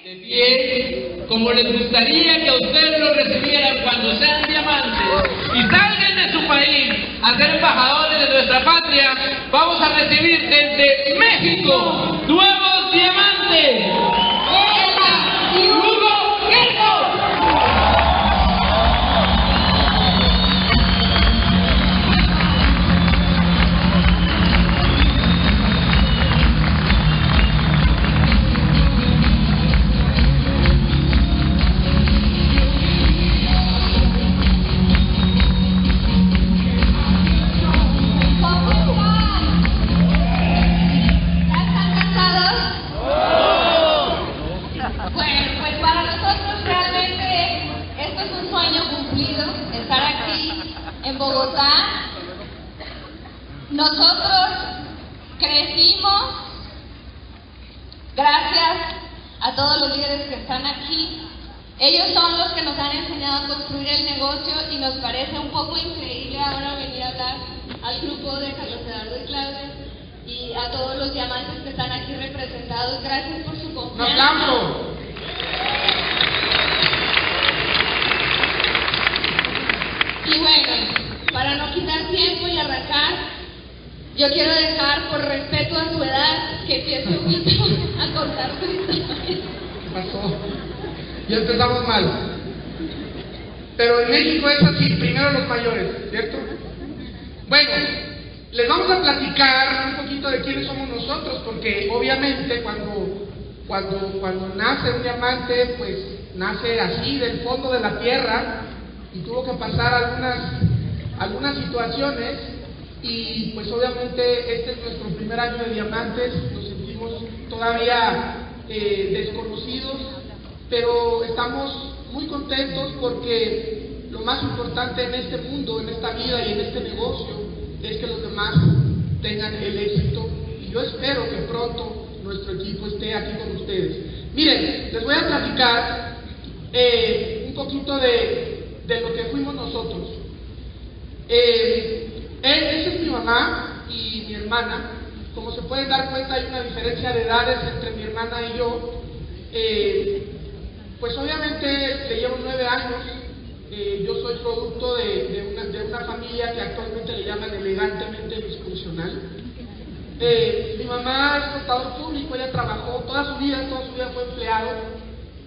de pie, como les gustaría que a ustedes lo recibieran cuando sean diamantes y salgan de su país a ser embajadores de nuestra patria, vamos a recibir desde México nuevos diamantes. ¡Hola! ¡Y Hugo Guerrero! En Bogotá, nosotros crecimos gracias a todos los líderes que están aquí. Ellos son los que nos han enseñado a construir el negocio y nos parece un poco increíble ahora venir a hablar al grupo de Carlos Eduardo y Claudia y a todos los diamantes que están aquí representados. Gracias por su confianza. ¡Un aplauso! Y bueno, para no quitar tiempo y arrancar, yo quiero dejar, por respeto a su edad, que empiece un a contar su historia. ¿Qué pasó? Ya empezamos mal. Pero en México es así, primero los mayores, ¿cierto? Bueno, les vamos a platicar un poquito de quiénes somos nosotros, porque obviamente cuando nace un diamante, pues nace así del fondo de la tierra y tuvo que pasar algunas situaciones y pues obviamente este es nuestro primer año de diamantes, nos sentimos todavía desconocidos, pero estamos muy contentos porque lo más importante en este mundo, en esta vida y en este negocio es que los demás tengan el éxito y yo espero que pronto nuestro equipo esté aquí con ustedes. Miren, les voy a platicar un poquito de lo que fuimos nosotros. Esa es mi mamá y mi hermana. Como se pueden dar cuenta, hay una diferencia de edades entre mi hermana y yo. Pues obviamente le llevo 9 años. Yo soy producto de una familia que actualmente le llaman elegantemente disfuncional. Mi mamá es contador público, ella trabajó toda su vida fue empleado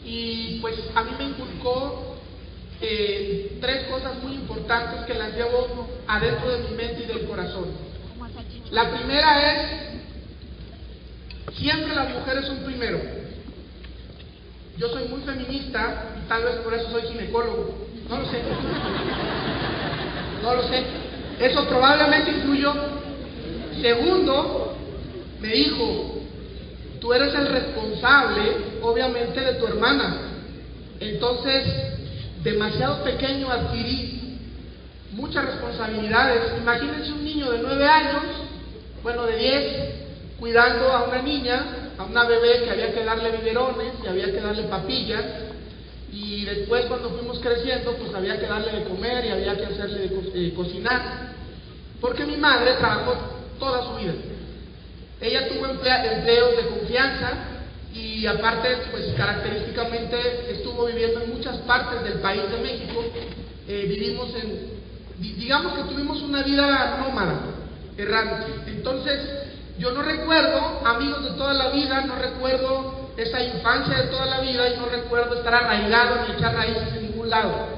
y pues a mí me inculcó 3 cosas muy importantes que las llevo adentro de mi mente y del corazón. La primera es, siempre las mujeres son primero. Yo soy muy feminista y tal vez por eso soy ginecólogo, no lo sé. No lo sé. Eso probablemente influyó. Segundo, me dijo, tú eres el responsable, obviamente, de tu hermana. Entonces, demasiado pequeño adquirí muchas responsabilidades. Imagínense un niño de 9 años, bueno, de 10, cuidando a una niña, a una bebé que había que darle biberones y había que darle papillas, y después cuando fuimos creciendo, pues había que darle de comer y había que hacerle cocinar, porque mi madre trabajó toda su vida. Ella tuvo empleos de confianza y aparte, pues característicamente estuvo viviendo en muchas partes del país de México. Vivimos digamos que tuvimos una vida nómada, errante. Entonces, yo no recuerdo amigos de toda la vida, no recuerdo esa infancia de toda la vida y no recuerdo estar arraigado ni echar raíces en ningún lado.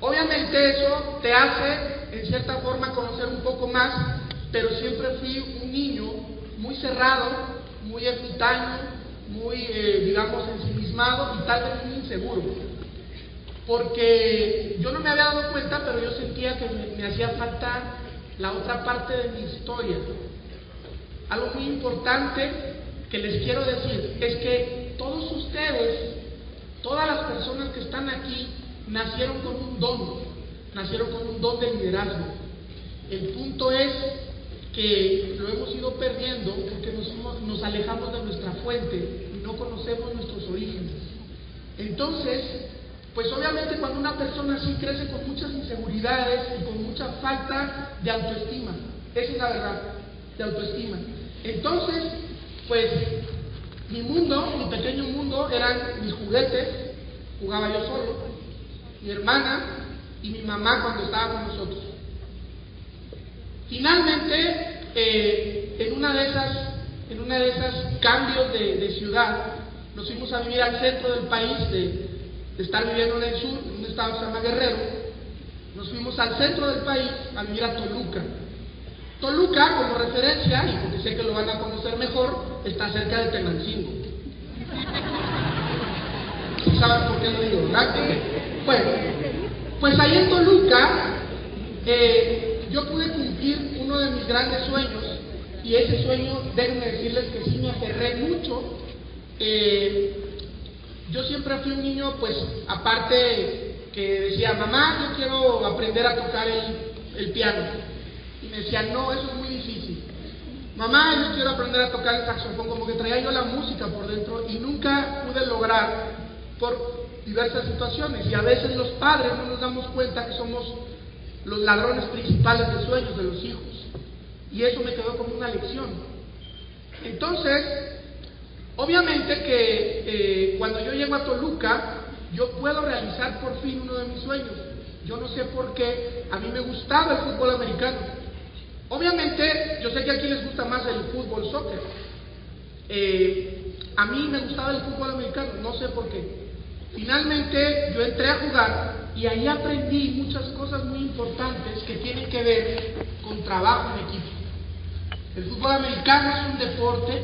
Obviamente eso te hace, en cierta forma, conocer un poco más, pero siempre fui un niño muy cerrado, muy ermitaño, muy, digamos, ensimismado y tal vez muy inseguro. Porque yo no me había dado cuenta, pero yo sentía que me hacía falta la otra parte de mi historia. Algo muy importante que les quiero decir es que todos ustedes, todas las personas que están aquí, nacieron con un don de liderazgo. El punto es que lo hemos ido perdiendo porque nos alejamos de nuestra fuente y no conocemos nuestros orígenes. Entonces, pues obviamente cuando una persona así crece con muchas inseguridades y con mucha falta de autoestima, esa es la verdad, de autoestima. Entonces, pues Mi mundo, mi pequeño mundo, eran mis juguetes, jugaba yo solo, mi hermana y mi mamá cuando estaba con nosotros. Finalmente, en una de esas cambios de ciudad, nos fuimos a vivir al centro del país, de estar viviendo en el sur, en un estado que se llama Guerrero. Nos fuimos al centro del país a vivir a Toluca. Toluca, como referencia, y porque sé que lo van a conocer mejor, está cerca de Tenancingo. ¿Sí saben por qué lo digo, verdad? Bueno, pues ahí en Toluca yo pude cumplir uno de mis grandes sueños, y ese sueño, déjenme decirles que sí me aferré mucho. Yo siempre fui un niño, pues, aparte que decía, mamá, yo quiero aprender a tocar el piano. Y me decían, no, eso es muy difícil. Mamá, yo quiero aprender a tocar el saxofón. Como que traía yo la música por dentro y nunca pude lograr por diversas situaciones. Y a veces los padres no nos damos cuenta que somos los ladrones principales de sueños de los hijos. Y eso me quedó como una lección. Entonces, obviamente que cuando yo llego a Toluca, yo puedo realizar por fin uno de mis sueños. Yo no sé por qué, a mí me gustaba el fútbol americano. Obviamente, yo sé que aquí les gusta más el fútbol soccer. A mí me gustaba el fútbol americano, no sé por qué. Finalmente, yo entré a jugar y ahí aprendí muchas cosas muy importantes que tienen que ver con trabajo en equipo. El fútbol americano es un deporte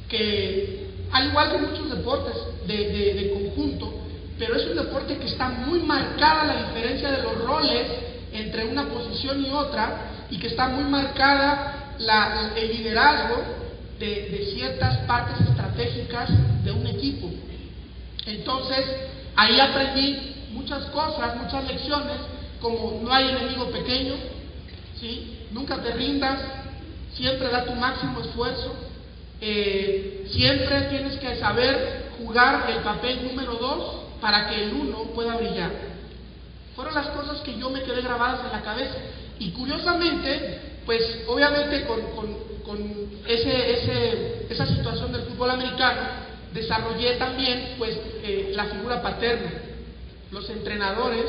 que, al igual que muchos deportes de conjunto, pero es un deporte que está muy marcada la diferencia de los roles entre una posición y otra, y que está muy marcada el liderazgo de ciertas partes estratégicas de un equipo. Entonces, ahí aprendí muchas cosas, muchas lecciones, como no hay enemigo pequeño, ¿sí? Nunca te rindas, siempre da tu máximo esfuerzo, siempre tienes que saber jugar el papel número 2 para que el 1 pueda brillar. Fueron las cosas que yo me quedé grabadas en la cabeza. Y curiosamente, pues obviamente con esa situación del fútbol americano, desarrollé también pues la figura paterna. Los entrenadores,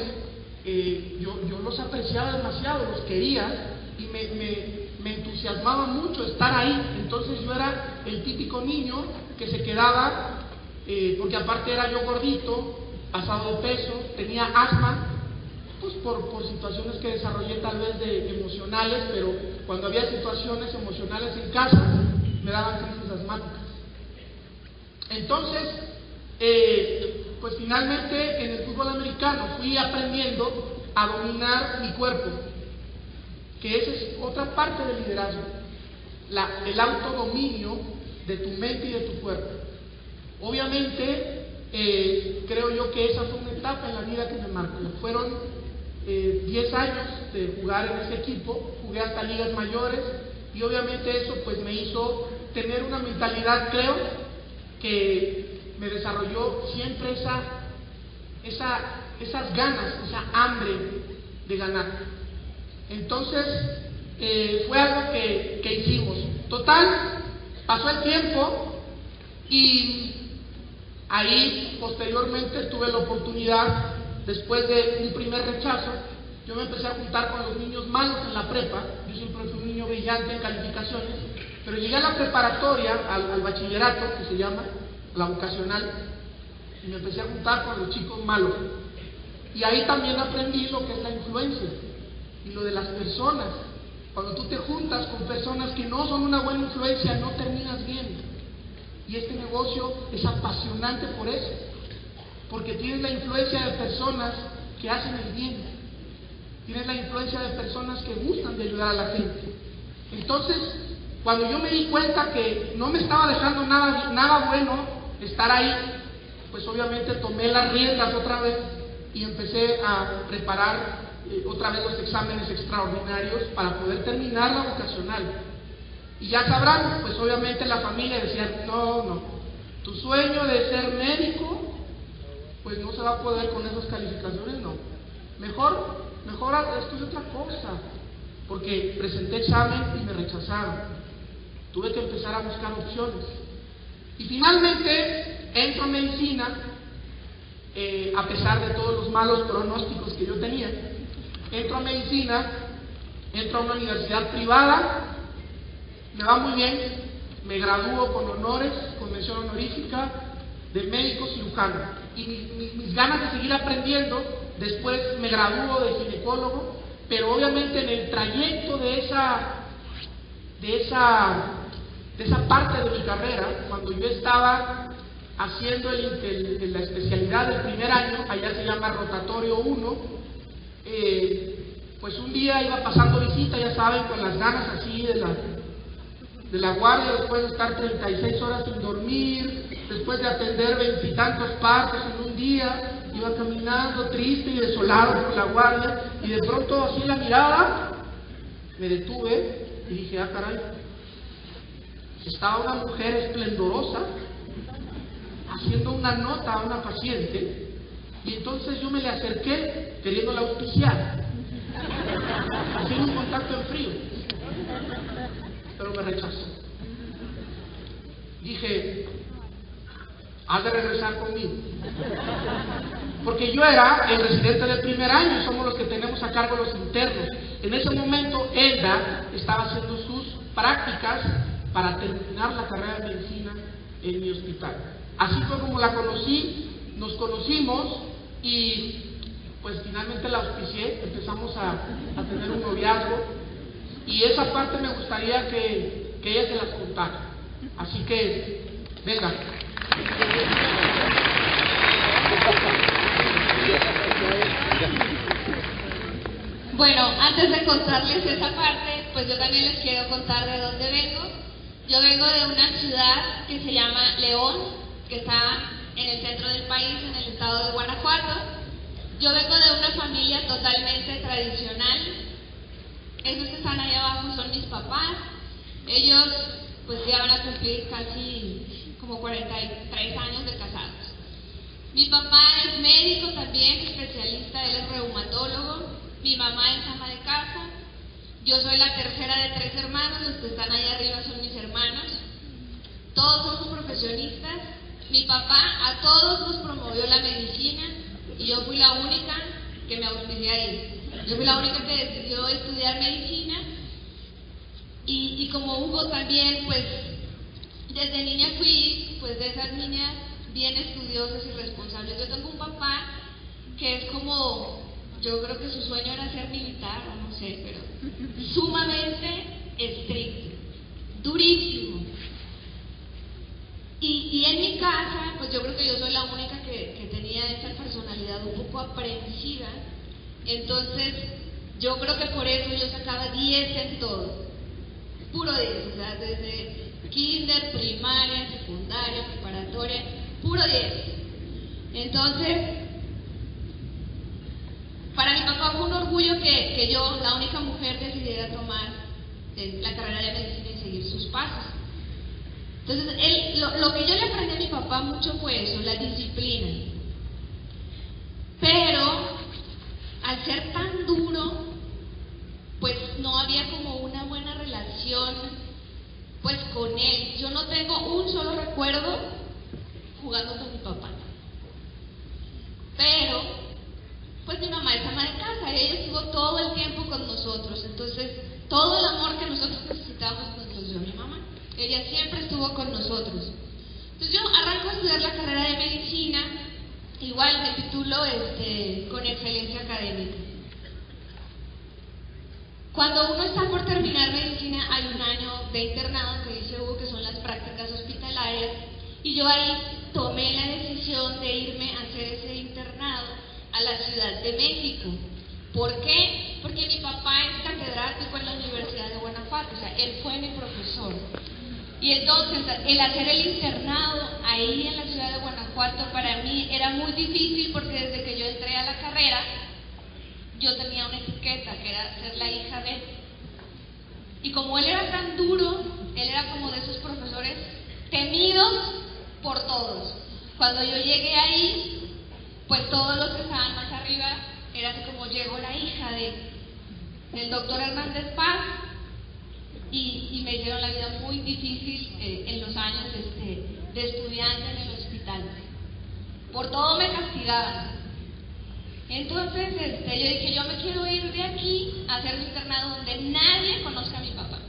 yo los apreciaba demasiado, los quería, y me entusiasmaba mucho estar ahí. Entonces yo era el típico niño que se quedaba, porque aparte era yo gordito, pasado de peso, tenía asma, pues por situaciones que desarrollé tal vez emocionales, pero cuando había situaciones emocionales en casa, me daban crisis asmáticas. Entonces, pues finalmente en el fútbol americano fui aprendiendo a dominar mi cuerpo, que esa es otra parte del liderazgo, el autodominio de tu mente y de tu cuerpo. Obviamente, creo yo que esa fue una etapa en la vida que me marcó. Fueron 10 años de jugar en ese equipo, jugué hasta ligas mayores, y obviamente eso pues me hizo tener una mentalidad, creo, que me desarrolló siempre esas ganas, esa hambre de ganar. Entonces, fue algo que hicimos. Total, pasó el tiempo y ahí posteriormente tuve la oportunidad, después de un primer rechazo, yo me empecé a juntar con los niños malos en la prepa. Yo siempre fui un niño brillante en calificaciones, pero llegué a la preparatoria, al bachillerato, que se llama, la vocacional, y me empecé a juntar con los chicos malos. Y ahí también aprendí lo que es la influencia y lo de las personas. Cuando tú te juntas con personas que no son una buena influencia, no terminas bien. Y este negocio es apasionante por eso, porque tienes la influencia de personas que hacen el bien, tienes la influencia de personas que gustan de ayudar a la gente. Entonces, cuando yo me di cuenta que no me estaba dejando nada bueno estar ahí, pues obviamente tomé las riendas otra vez y empecé a preparar otra vez los exámenes extraordinarios para poder terminar la vocacional. Y ya sabrán, pues obviamente la familia decía, no, tu sueño de ser médico, pues no se va a poder con esas calificaciones, no. Mejor estudia otra cosa, porque presenté examen y me rechazaron. Tuve que empezar a buscar opciones. Y finalmente entro a medicina, a pesar de todos los malos pronósticos que yo tenía. Entro a medicina, entro a una universidad privada, me va muy bien, me gradúo con honores, con mención honorífica de médico cirujano. Y mis ganas de seguir aprendiendo, después me gradúo de ginecólogo, pero obviamente en el trayecto de esa parte de mi carrera, cuando yo estaba haciendo la especialidad del primer año, allá se llama rotatorio 1, pues un día iba pasando visita, ya saben, con las ganas así de la guardia, después de estar 36 horas sin dormir, después de atender 20 y tantos partos en un día, iba caminando triste y desolado por la guardia, y de pronto así la mirada, me detuve y dije, ah caray, estaba una mujer esplendorosa haciendo una nota a una paciente, y entonces yo me le acerqué queriéndola auspiciar, haciendo un contacto en frío, pero me rechazó. Dije, has de regresar conmigo, porque yo era el residente del primer año y somos los que tenemos a cargo los internos. En ese momento Elda estaba haciendo sus prácticas para terminar la carrera de medicina en mi hospital. Así fue como la conocí, nos conocimos y pues finalmente la auspicié, empezamos a tener un noviazgo, y esa parte me gustaría que ella se las contara. Así que, venga. Bueno, antes de contarles esa parte, pues yo también les quiero contar de dónde vengo. Yo vengo de una ciudad que se llama León, que está en el centro del país, en el estado de Guanajuato. Yo vengo de una familia totalmente tradicional. Esos que están ahí abajo son mis papás. Ellos pues ya van a cumplir casi como 43 años de casados. Mi papá es médico también, especialista, él es reumatólogo. Mi mamá es ama de casa. Yo soy la tercera de 3 hermanos, los que están ahí arriba son mis hermanos. Todos somos profesionistas. Mi papá a todos nos promovió la medicina y yo fui la única que me auspicié ahí. Yo fui la única que decidió estudiar medicina y como Hugo también, pues desde niña fui pues de esas niñas bien estudiosas y responsables. Yo tengo un papá que es como, yo creo que su sueño era ser militar, o no sé, pero sumamente estricto, durísimo. Y en mi casa, pues yo creo que yo soy la única que tenía esa personalidad un poco aprensiva. Entonces, yo creo que por eso yo sacaba 10 en todo, puro 10, o sea, desde kinder, primaria, secundaria, preparatoria, puro 10. Entonces, para mi papá fue un orgullo que yo, la única mujer, decidiera tomar la carrera de medicina y seguir sus pasos. Entonces, lo que yo le aprendí a mi papá mucho fue eso, la disciplina. Pero al ser tan duro, pues no había como una buena relación pues con él. Yo no tengo un solo recuerdo jugando con mi papá. Pero pues mi mamá es ama de casa y ella estuvo todo el tiempo con nosotros. Entonces, todo el amor que nosotros necesitábamos nos lo dio mi mamá. Ella siempre estuvo con nosotros. Entonces yo arranco a estudiar la carrera de medicina, igual me titulo con excelencia académica. Cuando uno está por terminar medicina hay un año de internado que dice Hugo, que son las prácticas hospitalarias, y yo ahí tomé la decisión de irme a hacer ese internado a la Ciudad de México. ¿Por qué? Porque mi papá es catedrático en la Universidad de Guanajuato, o sea, él fue mi profesor. Y entonces, el hacer el internado ahí en la ciudad de Guanajuato para mí era muy difícil, porque desde que yo entré a la carrera, yo tenía una etiqueta que era ser la hija de. Y como él era tan duro, él era como de esos profesores temidos por todos. Cuando yo llegué ahí, pues todos los que estaban más arriba eran como, llegó la hija del doctor Hernández Paz, y me hicieron la vida muy difícil en los años de estudiante en el hospital. Por todo me castigaban. Entonces yo dije, yo me quiero ir de aquí a hacer un internado donde nadie conozca a mi papá.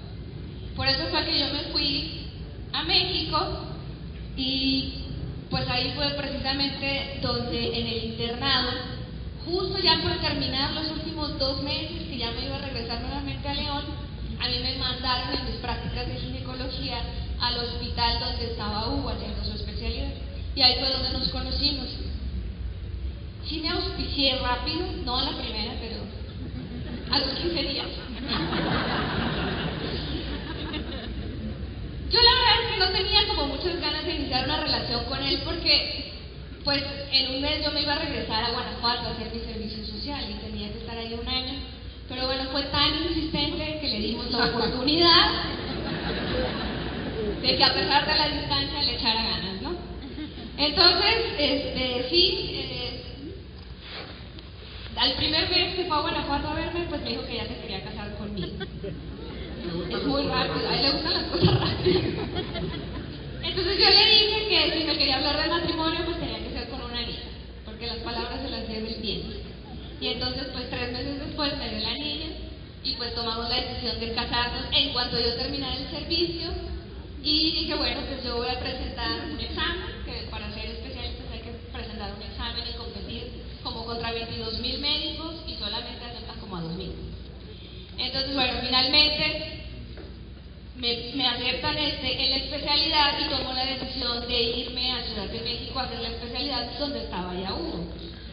Por eso fue que yo me fui a México y pues ahí fue precisamente donde en el internado, justo ya por terminar los últimos 2 meses que ya me iba a regresar nuevamente a León, a mí me mandaron en mis prácticas de ginecología al hospital donde estaba Hugo haciendo su especialidad. Y ahí fue donde nos conocimos. Sí me auspicié rápido, no a la primera, pero a los 15 días. Yo la verdad es que no tenía como muchas ganas de iniciar una relación con él porque pues en un mes yo me iba a regresar a Guanajuato a hacer mi servicio social y tenía que estar ahí 1 año. Pero bueno, fue tan insistente que le dimos la oportunidad de que a pesar de la distancia le echara ganas, ¿no? Entonces, al primer mes que fue a Guanajuato a verme, pues me dijo que ya se quería casar conmigo. Es muy rápido, a él le gustan las cosas rápidas. Entonces yo le dije que si me quería hablar de matrimonio, pues tenía que ser con una niña, porque las palabras se las lleva el viento. Y entonces pues 3 meses después me dio la niña y pues tomamos la decisión de casarnos en cuanto yo terminara el servicio. Y dije, bueno, pues yo voy a presentar un examen, que para ser especialistas hay que presentar un examen y competir como contra 22.000 médicos y solamente aceptan como a 2.000. Entonces, bueno, finalmente me aceptan en la especialidad y tomo la decisión de irme a Ciudad de México a hacer la especialidad donde estaba ya Hugo,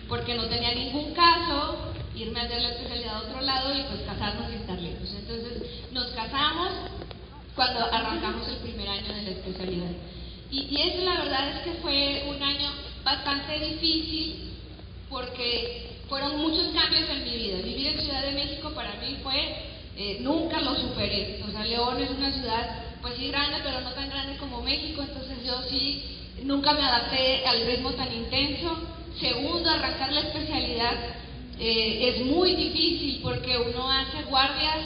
porque no tenía ningún caso irme a hacer la especialidad a otro lado y pues casarnos y estar lejos. Entonces nos casamos cuando arrancamos el primer año de la especialidad. Y eso la verdad es que fue un año bastante difícil porque fueron muchos cambios en mi vida. Vivir en Ciudad de México para mí fue, nunca lo superé. O sea, León es una ciudad pues sí grande, pero no tan grande como México, entonces yo sí nunca me adapté al ritmo tan intenso. Segundo, arrancar la especialidad es muy difícil porque uno hace guardias,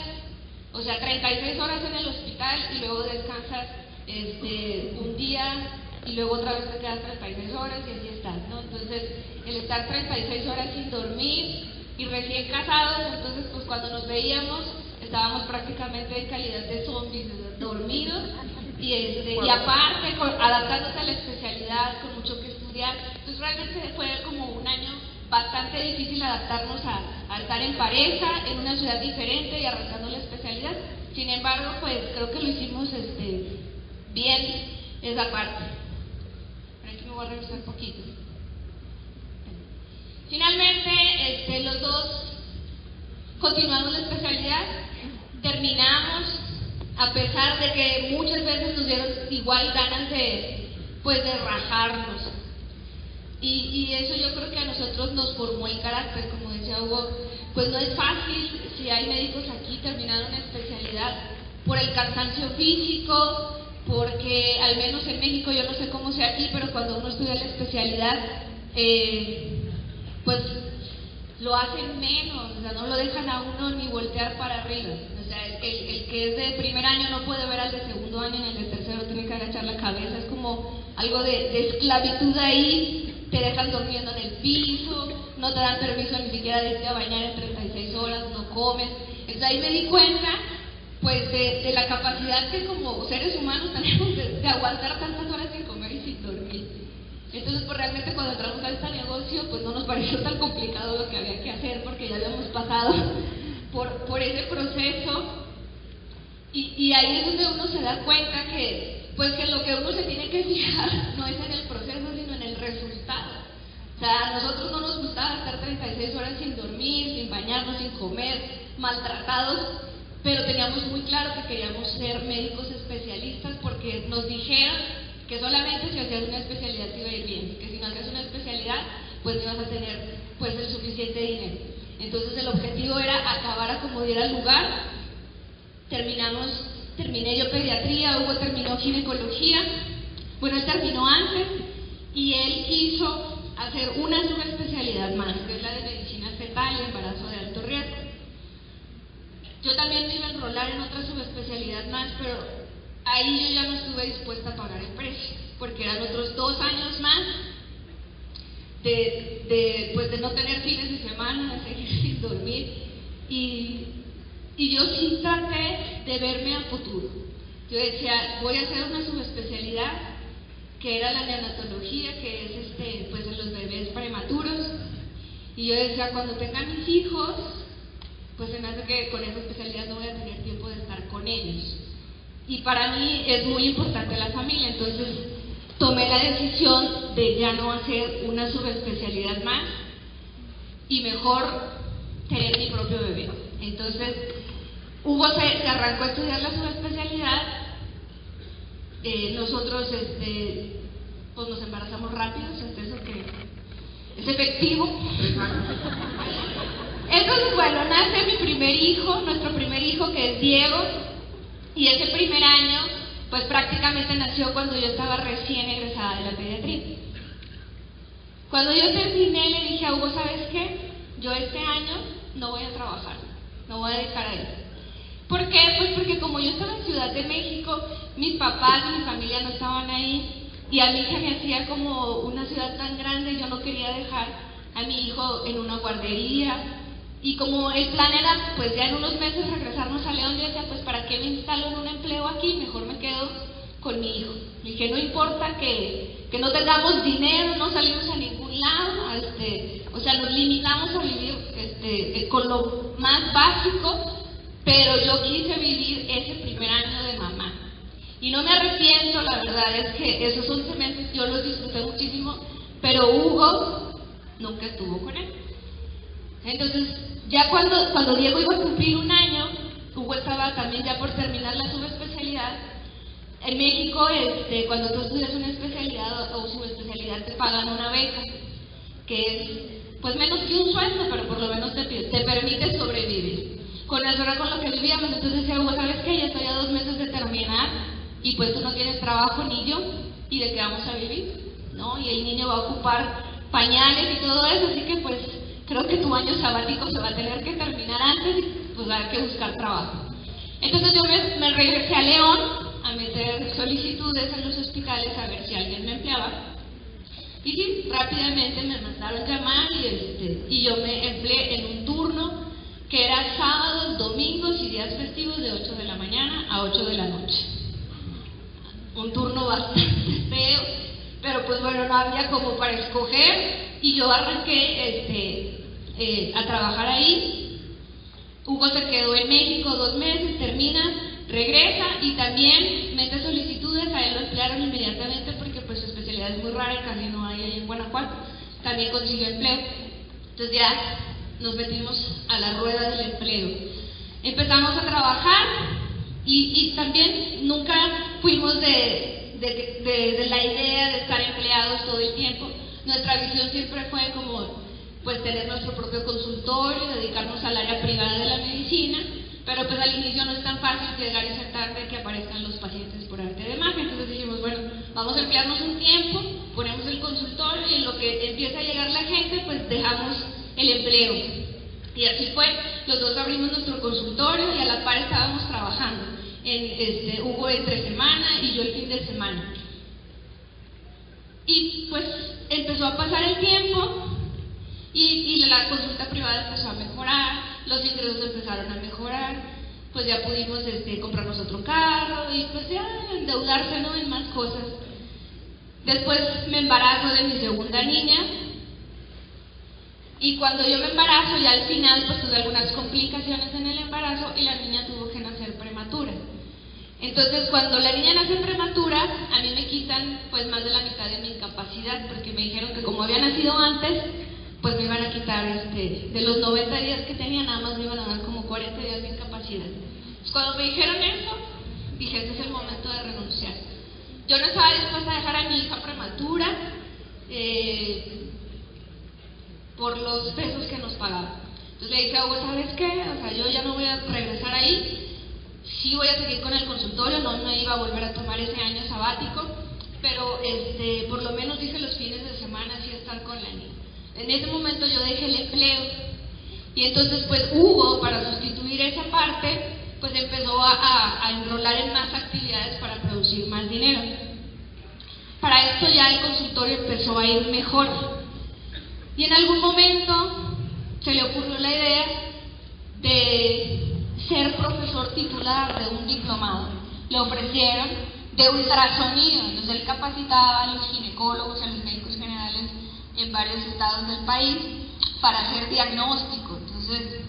o sea, 36 horas en el hospital y luego descansas un día y luego otra vez te quedas 36 horas y así estás, ¿no? Entonces, el estar 36 horas sin dormir y recién casados, entonces pues cuando nos veíamos estábamos prácticamente en calidad de zombies, dormidos y aparte adaptándose a la especialidad con mucho que estudiar. Entonces realmente fue como un año bastante difícil adaptarnos a estar en pareja, en una ciudad diferente y arrancando la especialidad. Sin embargo, pues creo que lo hicimos bien esa parte. Por aquí me voy a regresar un poquito. Finalmente, los dos continuamos la especialidad, terminamos, a pesar de que muchas veces nos dieron igual ganas de rajarnos. Y eso yo creo que a nosotros nos formó el carácter, como decía Hugo, pues no es fácil. Si hay médicos aquí terminaron una especialidad por el cansancio físico, porque al menos en México, yo no sé cómo sea aquí, pero cuando uno estudia la especialidad, pues lo hacen menos, o sea, no lo dejan a uno ni voltear para arriba. O sea, el que es de primer año no puede ver al de segundo año, ni el de tercero tiene que agachar la cabeza, es como algo de esclavitud ahí. Te dejan durmiendo en el piso, no te dan permiso ni siquiera de irte a bañar en 36 horas, no comes. Entonces ahí me di cuenta pues de la capacidad que como seres humanos tenemos de aguantar tantas horas sin comer y sin dormir. Entonces pues realmente cuando entramos a este negocio pues no nos pareció tan complicado lo que había que hacer porque ya habíamos pasado por ese proceso y ahí es donde uno se da cuenta que pues que lo que uno se tiene que fijar no es en el proceso sino en el resultado. O sea, a nosotros no nos gustaba estar 36 horas sin dormir, sin bañarnos, sin comer, maltratados, pero teníamos muy claro que queríamos ser médicos especialistas porque nos dijeron que solamente si hacías una especialidad te iba a ir bien, que si no hacías una especialidad pues no ibas a tener pues el suficiente dinero. Entonces el objetivo era acabar a como diera lugar. Terminé yo pediatría, Hugo terminó ginecología. Bueno, él terminó antes y él quiso hacer una subespecialidad más, que es la de medicina fetal y embarazo de alto riesgo. Yo también me iba a enrolar en otra subespecialidad más, pero ahí yo ya no estuve dispuesta a pagar el precio. porque eran otros 2 años más de no tener fines de semana, de seguir sin dormir, y yo sí traté de verme a futuro. Yo decía, voy a hacer una subespecialidad que era la neonatología, que es pues en los bebés prematuros, y yo decía, cuando tenga mis hijos, pues se me hace que con esa especialidad no voy a tener tiempo de estar con ellos, y para mí es muy importante la familia. Entonces tomé la decisión de ya no hacer una subespecialidad más y mejor tener mi propio bebé. Entonces Hugo se arrancó a estudiar la subespecialidad. Nosotros pues nos embarazamos rápido, eso que es efectivo. Entonces, bueno, nace mi primer hijo, nuestro primer hijo, que es Diego, y ese primer año pues prácticamente nació cuando yo estaba recién egresada de la pediatría. Cuando yo terminé, le dije a Hugo, ¿sabes qué? Yo este año no voy a trabajar, no voy a dedicar a él. ¿Por qué? Pues porque como yo estaba en Ciudad de México, mis papás y mi familia no estaban ahí, y a mí se me hacía como una ciudad tan grande, yo no quería dejar a mi hijo en una guardería, y como el plan era pues ya en unos meses regresarnos a León, yo decía, pues ¿para qué me instalo en un empleo aquí? Mejor me quedo con mi hijo. Le dije, no importa que no tengamos dinero, no salimos a ningún lado, o sea, nos limitamos a vivir con lo más básico, pero yo quise vivir ese primer año de mamá. Y no me arrepiento, la verdad es que esos 11 meses yo los disfruté muchísimo, pero Hugo nunca estuvo con él. Entonces, ya cuando Diego iba a cumplir 1 año, Hugo estaba también ya por terminar la subespecialidad. En México, cuando tú estudias una especialidad o subespecialidad, te pagan una beca, que es pues menos que un sueldo, pero por lo menos te permite sobrevivir. Con eso era con lo que vivíamos. Entonces decía Hugo, ¿sabes qué? Ya estoy a 2 meses de terminar, y pues tú no tienes trabajo ni yo, ¿y de qué vamos a vivir? ¿No? Y el niño va a ocupar pañales y todo eso, así que pues creo que tu año sabático se va a tener que terminar antes, y pues va a haber que buscar trabajo. Entonces yo me regresé a León a meter solicitudes en los hospitales a ver si alguien me empleaba, y sí, rápidamente me mandaron llamar, y yo me empleé en un turno que era sábados, domingos y días festivos de 8 de la mañana a 8 de la noche. Un turno bastante feo, pero pues bueno, no había como para escoger, y yo arranqué a trabajar ahí. Hugo se quedó en México 2 meses, termina, regresa y también mete solicitudes. A él lo emplearon inmediatamente porque pues su especialidad es muy rara y casi no hay ahí en Guanajuato. También consiguió empleo. Entonces ya nos metimos a la rueda del empleo. Empezamos a trabajar y también nunca fuimos de la idea de estar empleados todo el tiempo. Nuestra visión siempre fue como pues tener nuestro propio consultorio, dedicarnos al área privada de la medicina, pero pues al inicio no es tan fácil llegar y sentarte que aparezcan los pacientes por arte de magia. Entonces dijimos, bueno, vamos a emplearnos un tiempo, ponemos el consultorio, y en lo que empieza a llegar la gente, pues dejamos el empleo. Y así fue, los dos abrimos nuestro consultorio y a la par estábamos trabajando. Hugo entre semana y yo el fin de semana. Y pues empezó a pasar el tiempo y la consulta privada empezó a mejorar, los ingresos empezaron a mejorar, pues ya pudimos comprarnos otro carro y pues ya endeudarse, ¿no?, en más cosas. Después me embarazo de mi segunda niña, y cuando yo me embarazo, ya al final pues tuve algunas complicaciones en el embarazo y la niña tuvo que nacer prematura. Entonces cuando la niña nace prematura, a mí me quitan pues más de la mitad de mi incapacidad, porque me dijeron que como había nacido antes, pues me iban a quitar de los 90 días que tenía, nada más me iban a dar como 40 días de incapacidad. Entonces cuando me dijeron eso, dije, este es el momento de renunciar. Yo no estaba dispuesta a dejar a mi hija prematura por los pesos que nos pagaban. Entonces le dije a Hugo, ¿sabes qué? O sea, yo ya no voy a regresar ahí, sí voy a seguir con el consultorio, no me iba a volver a tomar ese año sabático, pero por lo menos dije los fines de semana sí estar con la niña. En ese momento yo dejé el empleo, y entonces pues Hugo, para sustituir esa parte, pues empezó a enrolar en más actividades para producir más dinero. Para esto ya el consultorio empezó a ir mejor. Y en algún momento se le ocurrió la idea de ser profesor titular de un diplomado. Le ofrecieron de ultrasonido, entonces él capacitaba a los ginecólogos, a los médicos generales en varios estados del país para hacer diagnóstico. Entonces,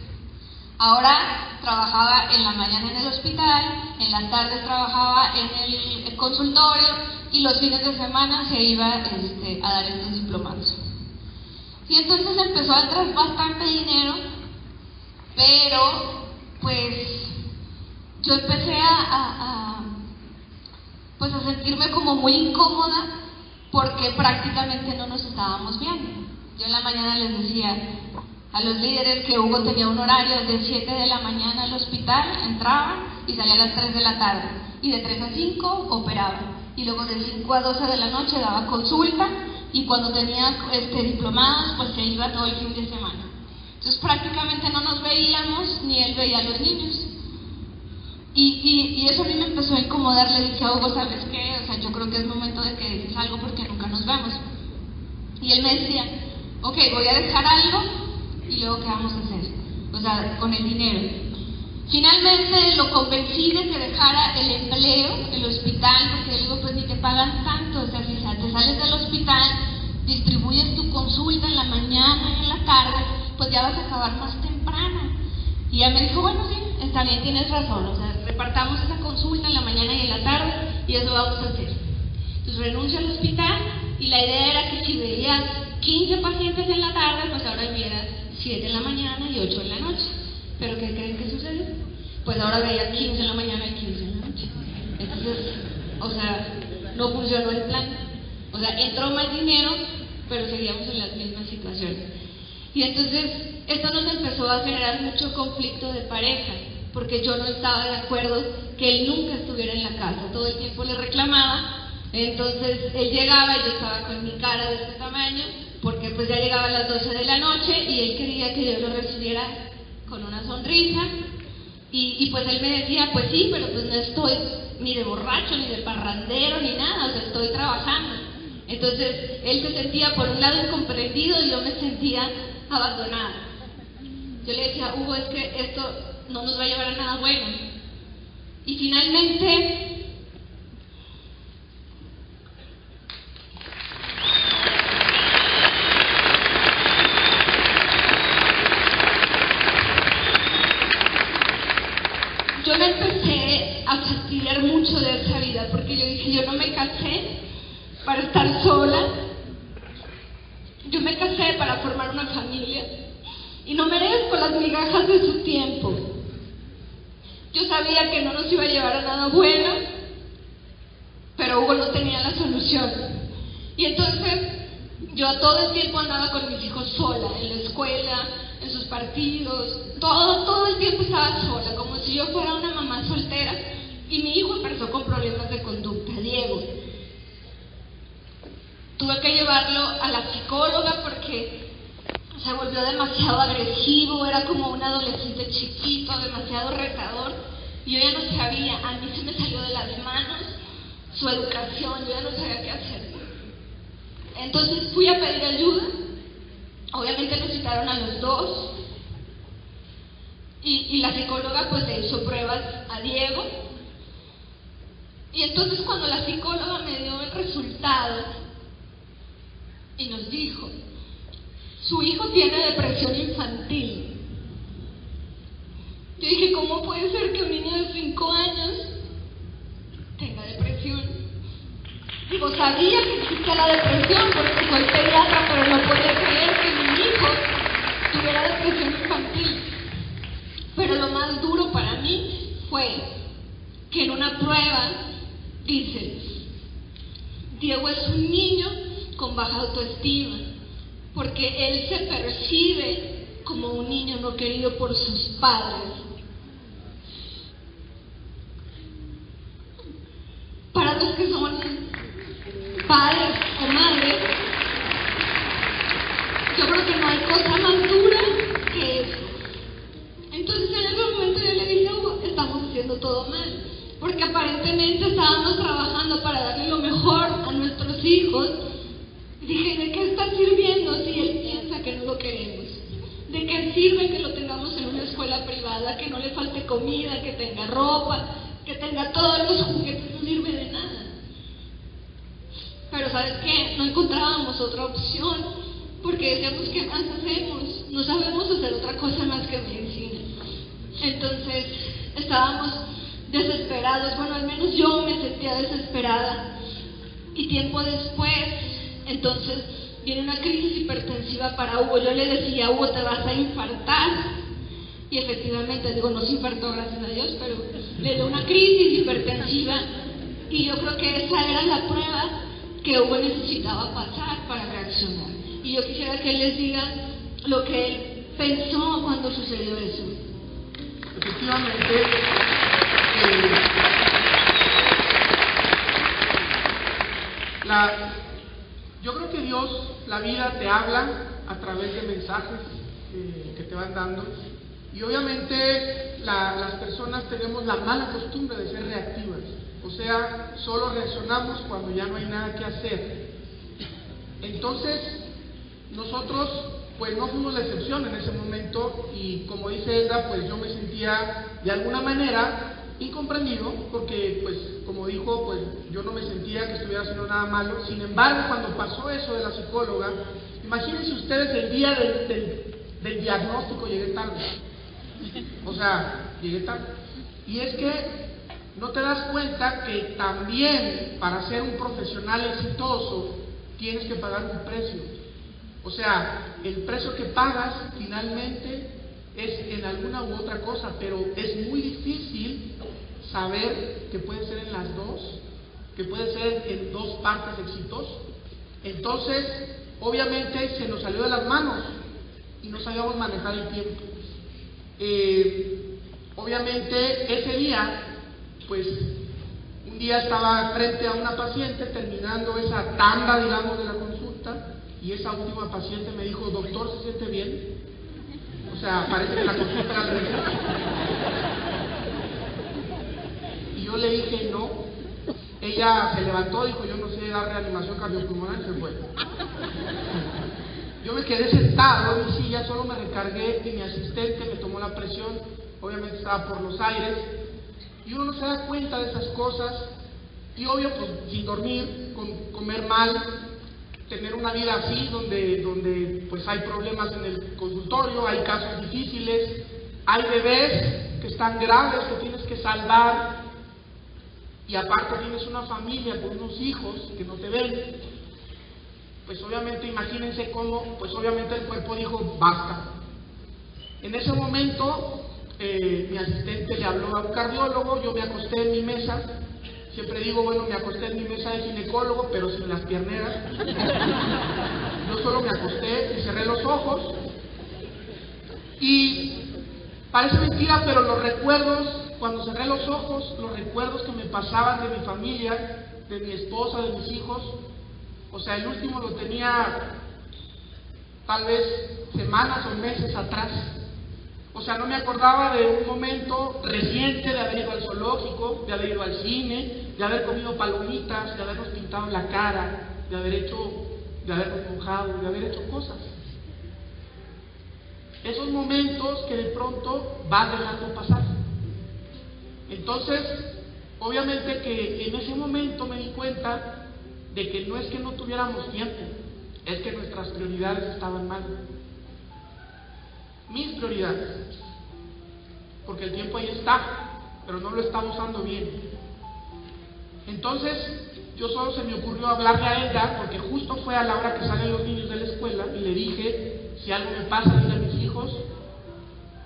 ahora trabajaba en la mañana en el hospital, en la tarde trabajaba en el consultorio y los fines de semana se iba a dar estos diplomados. Y entonces empezó a entrar bastante dinero, pero pues yo empecé a sentirme como muy incómoda porque prácticamente no nos estábamos viendo. Yo en la mañana les decía a los líderes que Hugo tenía un horario de 7 de la mañana al hospital, entraba y salía a las 3 de la tarde, y de 3 a 5 operaba, y luego de 5 a 12 de la noche daba consulta, y cuando tenía diplomados pues se iba todo el fin de semana. Entonces prácticamente no nos veíamos, ni él veía a los niños. Y eso a mí me empezó a incomodar. Le dije a Hugo, ¿sabes qué? O sea, yo creo que es momento de que dejes algo porque nunca nos vemos. Y él me decía, ok, voy a dejar algo y luego ¿qué vamos a hacer? O sea, con el dinero. Finalmente lo convencí de que dejara el empleo, el hospital, porque le digo, pues ni te pagan tanto. O sea, si te sales del hospital, distribuyes tu consulta en la mañana y en la tarde, pues ya vas a acabar más temprano. Y ella me dijo, bueno, sí, está bien, tienes razón, o sea, repartamos esa consulta en la mañana y en la tarde y eso vamos a hacer. Entonces renuncio al hospital y la idea era que si veía 15 pacientes en la tarde, pues ahora viera 7 en la mañana y 8 en la noche. ¿Pero qué creen que sucedió? Pues ahora veía 15 en la mañana y 15 en la noche. Entonces, o sea, no funcionó el plan. O sea, entró más dinero, pero seguíamos en las mismas situaciones. Y entonces esto nos empezó a generar mucho conflicto de pareja, porque yo no estaba de acuerdo que él nunca estuviera en la casa, todo el tiempo le reclamaba. Entonces él llegaba y yo estaba con mi cara de este tamaño, porque pues ya llegaba a las 12 de la noche y él quería que yo lo recibiera con una sonrisa, y pues él me decía, pues sí, pero pues no estoy ni de borracho, ni de parrandero, ni nada, o sea, estoy trabajando. Entonces él se sentía por un lado incomprendido y yo me sentía abandonada. Yo le decía, Hugo, es que esto no nos va a llevar a nada bueno. Y finalmente yo me empecé a fastidiar mucho de esa vida, porque yo dije, yo no me casé para estar sola, yo me casé para formar una familia y no merezco las migajas de su tiempo. Yo sabía que no nos iba a llevar a nada bueno, pero Hugo no tenía la solución. Y entonces yo todo el tiempo andaba con mis hijos sola, en la escuela, en sus partidos, todo el tiempo estaba sola, como si yo fuera una mamá soltera. Y mi hijo empezó con problemas de conducta, Diego. Tuve que llevarlo a la psicóloga porque se volvió demasiado agresivo, era como un adolescente chiquito, demasiado retador, y yo ya no sabía, a mí se me salió de las manos su educación, yo ya no sabía qué hacer. Entonces fui a pedir ayuda, obviamente nos citaron a los dos, y la psicóloga pues le hizo pruebas a Diego, y entonces cuando la psicóloga me dio el resultado y nos dijo, su hijo tiene depresión infantil. Yo dije, ¿cómo puede ser que un niño de 5 años tenga depresión? Digo, sabía que existía la depresión porque soy pediatra, pero no podía creer que mi hijo tuviera depresión infantil. Pero lo más duro para mí fue que en una prueba dice, Diego es un niño con baja autoestima, porque él se percibe como un niño no querido por sus padres. Para los que son padres o madres, yo creo que no hay cosa más dura que eso. Entonces en ese momento yo le dije, Hugo, estamos haciendo todo mal, porque aparentemente estábamos trabajando para darle lo mejor a nuestros nuestros hijos, dije, ¿de qué está sirviendo si él piensa que no lo queremos? ¿De qué sirve que lo tengamos en una escuela privada, que no le falte comida, que tenga ropa, que tenga todos los juguetes? No sirve de nada. Pero ¿sabes qué? No encontrábamos otra opción, porque decíamos, ¿qué más hacemos? No sabemos hacer otra cosa más que medicina. Entonces estábamos desesperados, bueno, al menos yo me sentía desesperada. Y tiempo después, entonces viene una crisis hipertensiva para Hugo. Yo le decía, Hugo, te vas a infartar. Y efectivamente, digo, no se infartó, gracias a Dios, pero le dio una crisis hipertensiva. Y yo creo que esa era la prueba que Hugo necesitaba pasar para reaccionar. Y yo quisiera que él les diga lo que él pensó cuando sucedió eso. Efectivamente, yo creo que Dios, la vida te habla a través de mensajes que te van dando, y obviamente las personas tenemos la mala costumbre de ser reactivas, o sea, solo reaccionamos cuando ya no hay nada que hacer. Entonces, nosotros pues no fuimos la excepción en ese momento, y como dice Edda, pues yo me sentía de alguna manera incomprendido, porque pues como dijo, pues yo no me sentía que estuviera haciendo nada malo. Sin embargo, cuando pasó eso de la psicóloga, imagínense ustedes, el día del diagnóstico llegué tarde, o sea, llegué tarde. Y es que no te das cuenta que también para ser un profesional exitoso tienes que pagar un precio. O sea, el precio que pagas finalmente es en alguna u otra cosa, pero es muy difícil saber que puede ser en las dos, que puede ser en dos partes exitoso. Entonces, obviamente se nos salió de las manos y no sabíamos manejar el tiempo. Obviamente ese día, pues un día estaba frente a una paciente terminando esa tanda, digamos, de la consulta, y esa última paciente me dijo, doctor, ¿se siente bien? O sea, parece que la consulta era al revés. Y yo le dije, no. Ella se levantó, dijo, yo no sé dar reanimación cardiopulmonar, y se fue. Yo me quedé sentado en mi silla, solo me recargué, y mi asistente me tomó la presión, obviamente estaba por los aires, y uno no se da cuenta de esas cosas, y obvio, pues sin dormir, comer mal, tener una vida así, donde pues hay problemas en el consultorio, hay casos difíciles, hay bebés que están graves que tienes que salvar, y aparte tienes una familia con unos hijos que no te ven. Pues obviamente imagínense cómo, pues obviamente el cuerpo dijo, basta. En ese momento mi asistente le habló a un cardiólogo, yo me acosté en mi mesa. Siempre digo, bueno, me acosté en mi mesa de ginecólogo, pero sin las pierneras. Yo solo me acosté y cerré los ojos. Y parece mentira, pero los recuerdos, cuando cerré los ojos, los recuerdos que me pasaban de mi familia, de mi esposa, de mis hijos, o sea, el último lo tenía tal vez semanas o meses atrás. O sea, no me acordaba de un momento reciente de haber ido al zoológico, de haber ido al cine, de haber comido palomitas, de habernos pintado la cara, de habernos mojado, de haber hecho cosas. Esos momentos que de pronto vas dejando pasar. Entonces, obviamente que en ese momento me di cuenta de que no es que no tuviéramos tiempo, es que nuestras prioridades estaban mal. Mis prioridades, porque el tiempo ahí está, pero no lo estaba usando bien. Entonces, yo solo se me ocurrió hablarle a Edda, porque justo fue a la hora que salen los niños de la escuela, y le dije, si algo me pasa, dile a mis hijos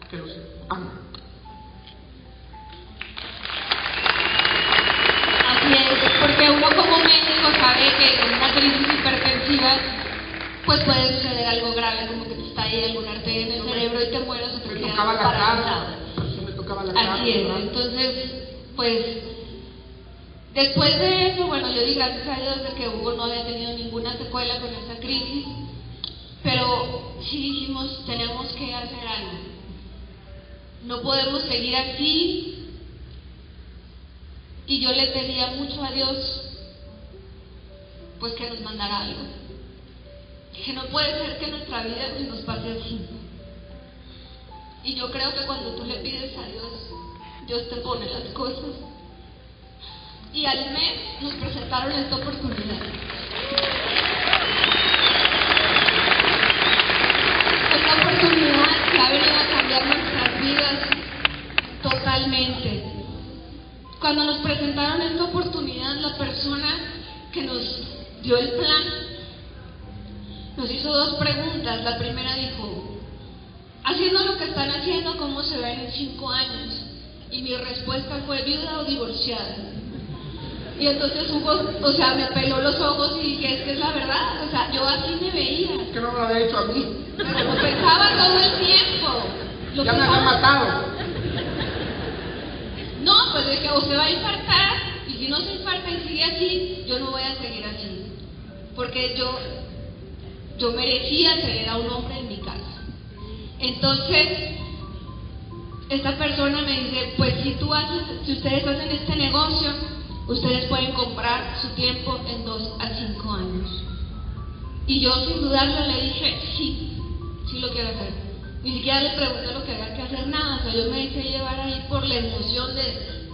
que los amo. Así es, porque uno como médico sabe que en una crisis hipertensiva pues puede suceder algo grave, como que te está ahí alguna arteria en el cerebro y te mueres o te quedas paralizado. Me tocaba la cara. Así es, entonces, pues, después de eso, bueno, yo di gracias a Dios de que Hugo no había tenido ninguna secuela con esa crisis, pero sí dijimos, tenemos que hacer algo. No podemos seguir así, y yo le pedía mucho a Dios, pues que nos mandara algo. Que no puede ser que nuestra vida nos pase así. Y yo creo que cuando tú le pides a Dios, Dios te pone las cosas. Y al mes nos presentaron esta oportunidad. Esta oportunidad que ha venido a cambiar nuestras vidas totalmente. Cuando nos presentaron esta oportunidad, la persona que nos dio el plan nos hizo dos preguntas. La primera dijo: haciendo lo que están haciendo, ¿cómo se ven en 5 años? Y mi respuesta fue: viuda o divorciada. Y entonces Hugo, me peló los ojos y dije: es que es la verdad, yo así me veía. ¿Qué no me lo había dicho a mí? Pero lo pensaba todo el tiempo. Ya me habían matado. No, pues dije, o se va a infartar, y si no se infarta y sigue así, yo no voy a seguir así. Porque yo merecía tener a un hombre en mi casa. Entonces, esta persona me dice: pues si ustedes hacen este negocio, ustedes pueden comprar su tiempo en 2 a 5 años. Y yo sin dudarlo le dije: sí lo quiero hacer. Ni siquiera le pregunté lo que había que hacer, nada. Yo me dejé llevar ahí por la emoción de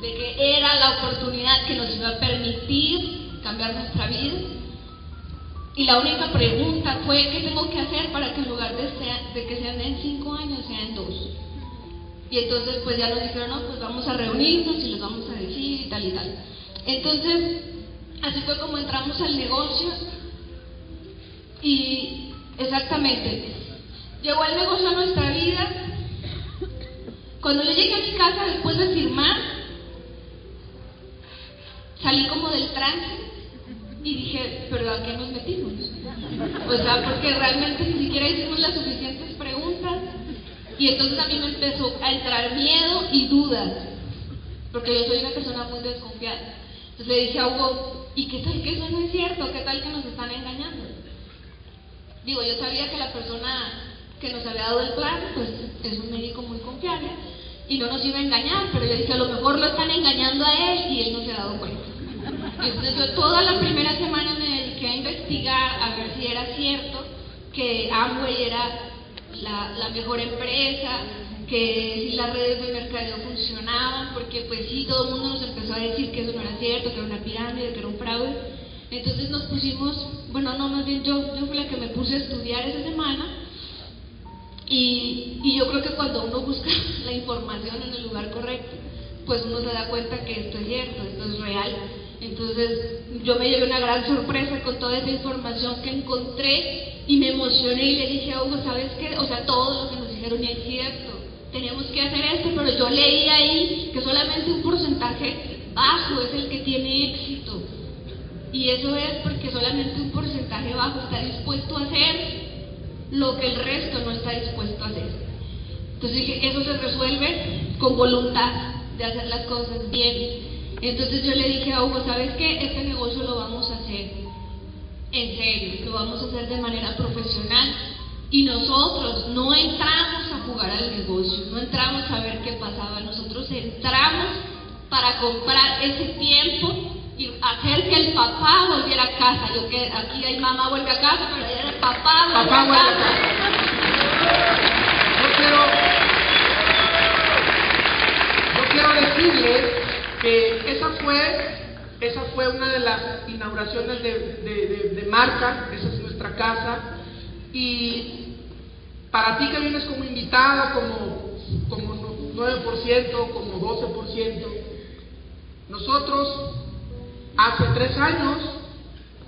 que era la oportunidad que nos iba a permitir cambiar nuestra vida. Y la única pregunta fue: ¿qué tengo que hacer para que en lugar de que sean en 5 años, sean en 2? Y entonces pues ya nos dijeron: no, pues vamos a reunirnos y les vamos a decir y tal y tal. Entonces, así fue como entramos al negocio. Y exactamente, llegó el negocio a nuestra vida. Cuando le llegué a mi casa después de firmar, salí como del trance y dije: ¿pero a qué nos metimos? Porque realmente ni siquiera hicimos las suficientes preguntas. Y entonces a mí me empezó a entrar miedo y dudas, porque yo soy una persona muy desconfiada. Entonces le dije a Hugo: ¿y qué tal que eso no es cierto? ¿Qué tal que nos están engañando? Digo, yo sabía que la persona que nos había dado el plan, pues es un médico muy confiable y no nos iba a engañar, pero yo dije: a lo mejor lo están engañando a él y él no se ha dado cuenta. Entonces yo toda la primera semana me dediqué a investigar, a ver si era cierto que Amway era la mejor empresa, que si las redes de mercadeo funcionaban, porque pues sí, todo el mundo nos empezó a decir que eso no era cierto, que era una pirámide, que era un fraude. Entonces nos pusimos, más bien yo fui la que me puse a estudiar esa semana. Y yo creo que cuando uno busca la información en el lugar correcto, pues uno se da cuenta que esto es cierto, esto es real. Entonces yo me llevé una gran sorpresa con toda esa información que encontré y me emocioné y le dije a Hugo: ¿sabes qué? Todo lo que nos dijeron es cierto, tenemos que hacer esto. Pero yo leí ahí que solamente un porcentaje bajo es el que tiene éxito, y eso es porque solamente un porcentaje bajo está dispuesto a hacer lo que el resto no está dispuesto a hacer. Entonces dije: eso se resuelve con voluntad de hacer las cosas bien. Entonces yo le dije a Hugo: ¿sabes qué? Este negocio lo vamos a hacer en serio, lo vamos a hacer de manera profesional. Y nosotros no entramos a jugar al negocio, no entramos a ver qué pasaba, nosotros entramos para comprar ese tiempo y hacer que el papá volviera a casa. Yo que aquí hay mamá vuelve a casa, pero allá era el papá vuelve a casa. Yo quiero decirles que esa fue una de las inauguraciones de marca. Esa es nuestra casa. Y para ti que vienes como invitada, como 9%, como 12%, nosotros hace 3 años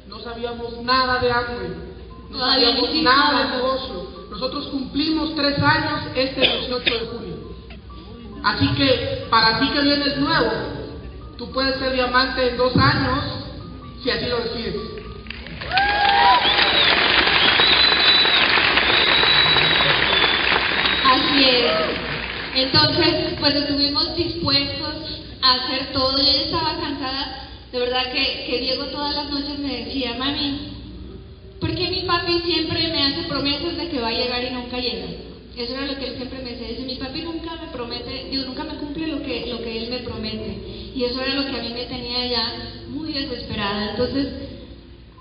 no sabíamos nada de Amway, no sabíamos nada del negocio. Nosotros cumplimos 3 años este 18 de junio. Así que para ti que vienes nuevo, tú puedes ser diamante en 2 años si así lo decides. Así es. Entonces, pues estuvimos dispuestos a hacer todo. Yo ya estaba cansada, de verdad que Diego todas las noches me decía: mami, ¿por qué mi papi siempre me hace promesas de que va a llegar y nunca llega? Eso era lo que él siempre me decía. Dice: mi papi nunca me promete, nunca me cumple lo que él me promete. Y eso era lo que a mí me tenía ya muy desesperada. Entonces,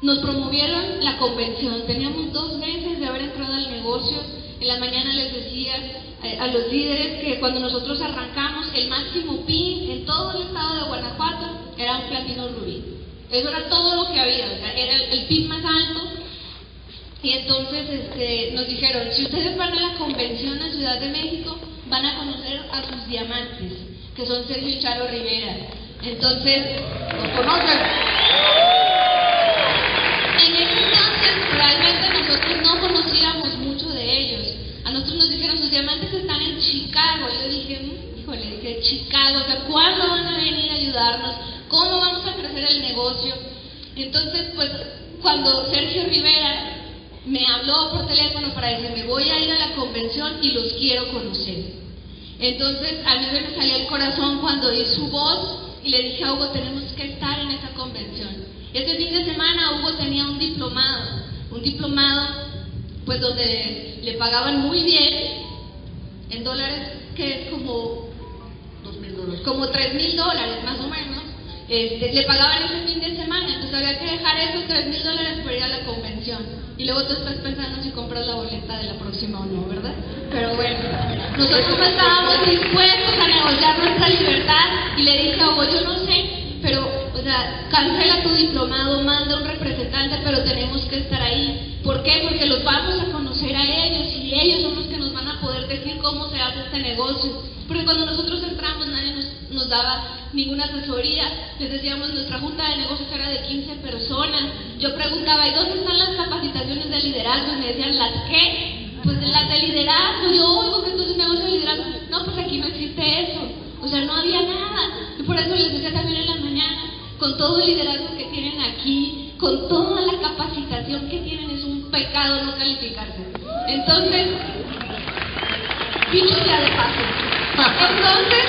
nos promovieron la convención. Teníamos 2 meses de haber entrado al negocio. En la mañana les decía a los líderes que cuando nosotros arrancamos, el máximo PIN en todo el estado de Guanajuato era un platino rubí. Eso era todo lo que había, era el PIN más alto. Y entonces nos dijeron, si ustedes van a la convención en Ciudad de México, van a conocer a sus diamantes, que son Sergio y Charo Rivera. Entonces, ¿los conocen? En ese entonces, realmente nosotros no conocíamos mucho de ellos. A nosotros nos dijeron, sus diamantes están en Chicago. Yo dije, híjole, dije, Chicago, o sea, ¿cuándo van a venir a ayudarnos? ¿Cómo vamos a crecer el negocio? Entonces, pues, cuando Sergio Rivera me habló por teléfono para decirme, voy a ir a la convención y los quiero conocer. Entonces, a mí me salía el corazón cuando oí su voz y le dije a Hugo, tenemos que estar en esa convención. Este fin de semana Hugo tenía un diplomado, pues donde le pagaban muy bien, en dólares, que es como $2,000, como $3,000 más o menos. Le pagaban ese fin de semana, entonces había que dejar esos $3,000 para ir a la convención. Y luego tú estás pensando si compras la boleta de la próxima o no, ¿verdad? Pero bueno, nosotros estábamos dispuestos a negociar nuestra libertad y le dije a Hugo, yo no sé, pero, o sea, cancela tu diplomado, manda un representante, pero tenemos que estar ahí. ¿Por qué? Porque los vamos a conocer a ellos y ellos son los que nos van a poder decir cómo se hace este negocio. Porque cuando nosotros entramos nadie nos daba ninguna asesoría, les decíamos nuestra junta de negocios era de 15 personas. Yo preguntaba, ¿y dónde están las capacitaciones de liderazgo? Y me decían, ¿las qué? Pues las de liderazgo. Yo oigo que entonces negocio de liderazgo. No, pues aquí no existe eso. O sea, no había nada. Y por eso les decía también en la mañana, con todo el liderazgo que tienen aquí, con toda la capacitación que tienen, es un pecado no calificarse. Entonces, dicho sea de paso. Entonces,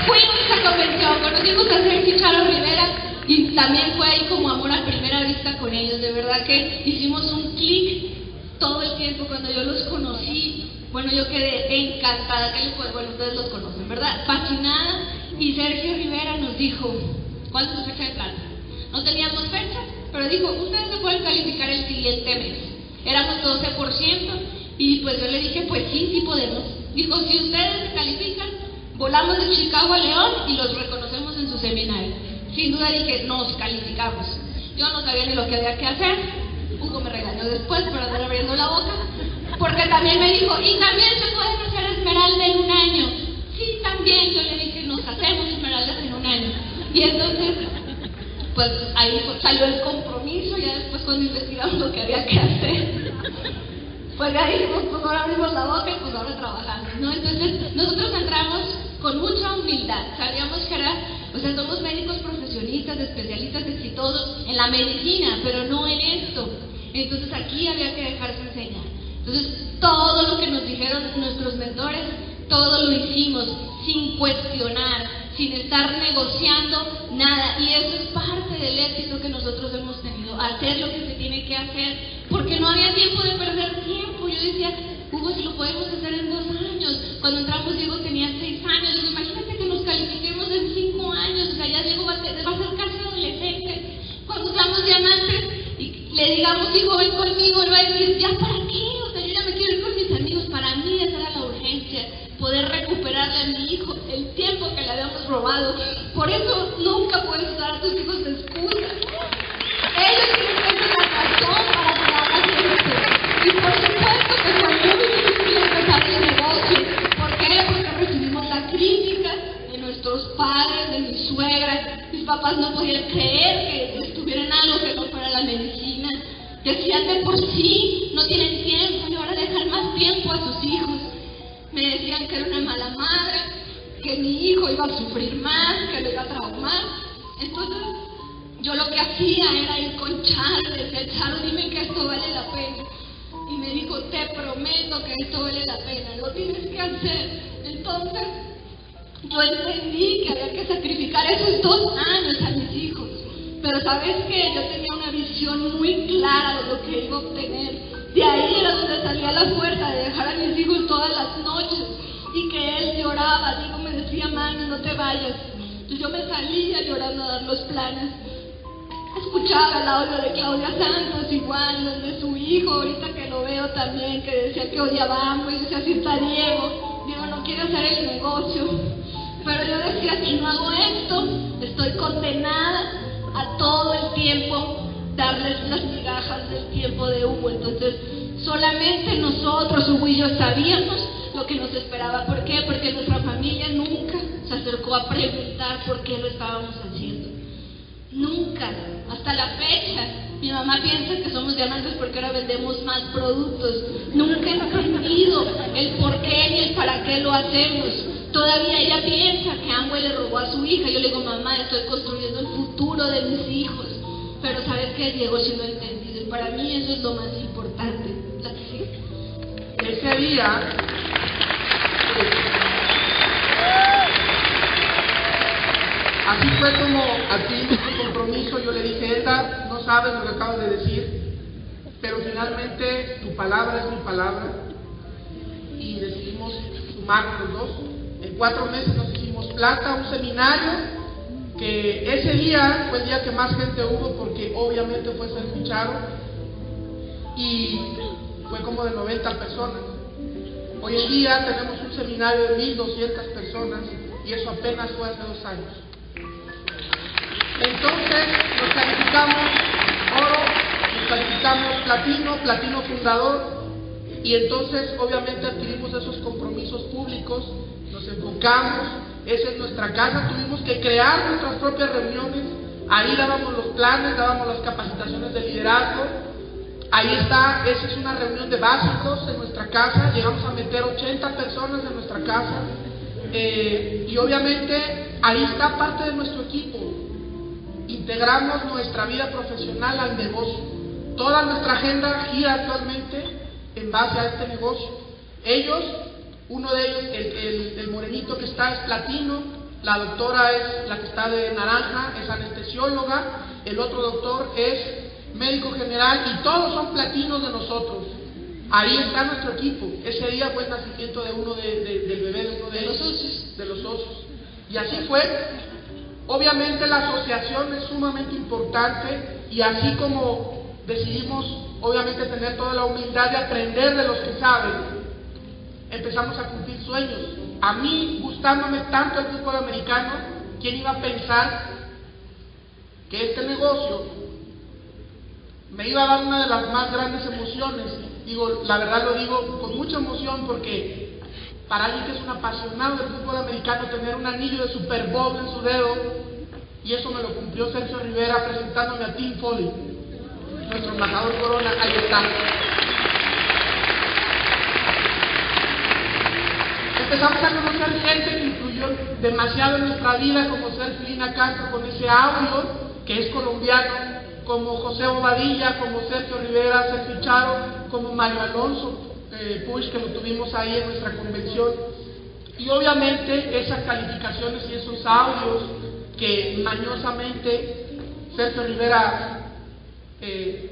fuimos a esa convención, conocimos a Sergio y Charo Rivera y también fue ahí como amor a primera vista con ellos. De verdad que hicimos un clic todo el tiempo. Cuando yo los conocí, bueno, yo quedé encantada, bueno, ustedes los conocen, ¿verdad? Fascinada. Y Sergio Rivera nos dijo, ¿cuál es su fecha de plata? No teníamos fecha, pero dijo, ustedes se pueden calificar el siguiente mes. Éramos 12% y pues yo le dije, pues sí podemos. Dijo, si ustedes se califican, volamos de Chicago a León y los reconocemos en su seminario. Sin duda dije, nos calificamos. Yo no sabía ni lo que había que hacer. Hugo me regañó después por andar abriendo la boca, porque también me dijo, y también se pueden hacer esmeralda en un año. Sí, también. Yo le dije, nos hacemos esmeraldas en un año. Y entonces, pues ahí salió el compromiso. Ya después cuando investigamos lo que había que hacer, pues ya dijimos, pues ahora abrimos la boca y pues ahora trabajamos, ¿no? Entonces nosotros entramos con mucha humildad. Sabíamos que somos médicos profesionistas, especialistas exitosos en la medicina, pero no en esto. Entonces aquí había que dejarse enseñar. Entonces todo lo que nos dijeron nuestros mentores, todo lo hicimos sin cuestionar, sin estar negociando nada. Y eso es parte del éxito que nosotros hemos tenido, hacer lo que se tiene que hacer, porque no había tiempo de perder tiempo. Yo decía, Hugo, si lo podemos hacer en 2 años. Cuando entramos Diego tenía 6 años. Digo, imagínate que nos califiquemos en 5 años. O sea, ya Diego va a ser casi adolescente. Cuando seamos diamantes y le digamos, hijo, ven conmigo, él va a decir, ¿ya para qué? O sea, yo ya me quiero ir con mis amigos. Para mí esa era la urgencia, poder recuperarle a mi hijo el tiempo que le habíamos robado. Por eso nunca puedes usar a tus hijos de excusa. Ellos tienen que ser la razón para que hagas esto. Y por supuesto que fue muy difícil empezar el negocio. ¿Por qué? Porque recibimos la crítica de nuestros padres, de mi suegra. Mis papás no podían creer que estuvieran algo que no fuera la medicina. Decían, de por sí no tienen tiempo y ahora dejan más tiempo a sus hijos. Me decían que era una mala madre, que mi hijo iba a sufrir más, que lo iba a traumar. Entonces yo lo que hacía era ir con Charo, le decía, Charo, dime que esto vale la pena. Y me dijo, te prometo que esto vale la pena, lo tienes que hacer. Entonces yo entendí que había que sacrificar esos 2 años a mis hijos. Pero ¿sabes qué? Yo tenía una visión muy clara de lo que iba a obtener. De ahí era donde salía la fuerza de dejar a mis hijos todas las noches y que él lloraba. Digo, me decía, mami, no te vayas. Entonces yo me salía llorando a dar los planes. escuchaba el audio de Claudia Santos igual, donde su hijo, ahorita que lo veo también, que decía que odiaba a AMLO, y decía, así está Diego no quiere hacer el negocio, pero yo decía, si no hago esto, estoy condenada a todo el tiempo darles las migajas del tiempo de Hugo. Entonces solamente nosotros, Hugo y yo, sabíamos lo que nos esperaba. ¿Por qué? Porque nuestra familia nunca se acercó a preguntar por qué lo estábamos haciendo. Nunca, hasta la fecha. Mi mamá piensa que somos diamantes porque ahora vendemos más productos. Nunca he entendido el por qué ni el para qué lo hacemos. Todavía ella piensa que Amway le robó a su hija. Yo le digo, mamá, estoy construyendo el futuro de mis hijos. Pero ¿sabes qué, Diego? Si lo he entendido. Y para mí eso es lo más importante. ¿La que sigue? Ese día, así fue como adquirimos un compromiso. Yo le dije, Elda, no sabes lo que acabas de decir, pero finalmente tu palabra es mi palabra, y decidimos sumarnos los dos. En 4 meses nos hicimos plata, un seminario que ese día fue el día que más gente hubo, porque obviamente fue Sergio Charo, y fue como de 90 personas. Hoy en día tenemos un seminario de 1,200 personas, y eso apenas fue hace 2 años. Entonces nos calificamos oro, nos calificamos platino fundador, y entonces obviamente adquirimos esos compromisos públicos, nos enfocamos, esa es nuestra casa, tuvimos que crear nuestras propias reuniones, ahí dábamos los planes, dábamos las capacitaciones de liderazgo, ahí está, esa es una reunión de básicos en nuestra casa, llegamos a meter 80 personas en nuestra casa, y obviamente ahí está parte de nuestro equipo. Integramos nuestra vida profesional al negocio. Toda nuestra agenda gira actualmente en base a este negocio. Ellos, uno de ellos, el morenito que está es platino, la doctora es la que está de naranja, es anestesióloga, el otro doctor es médico general, y todos son platinos de nosotros. Ahí está nuestro equipo. Ese día fue el nacimiento de uno del bebé de uno de ellos, de los socios. Y así fue. Obviamente la asociación es sumamente importante, y así como decidimos obviamente tener toda la humildad de aprender de los que saben, empezamos a cumplir sueños. A mí, gustándome tanto el fútbol americano, ¿quién iba a pensar que este negocio me iba a dar una de las más grandes emociones? Digo, la verdad lo digo con mucha emoción, porque para alguien que es un apasionado del fútbol americano, tener un anillo de Super Bowl en su dedo, y eso me lo cumplió Sergio Rivera presentándome a Tim Foley, nuestro embajador Corona. Ahí está. Empezamos a conocer gente que influyó demasiado en nuestra vida, como Sergio Lina Castro con ese audio, que es colombiano, como José Bobadilla, como Sergio Rivera, Sergio Charo, como Mario Alonso Puig, que lo tuvimos ahí en nuestra convención, y obviamente esas calificaciones y esos audios que mañosamente Sergio Rivera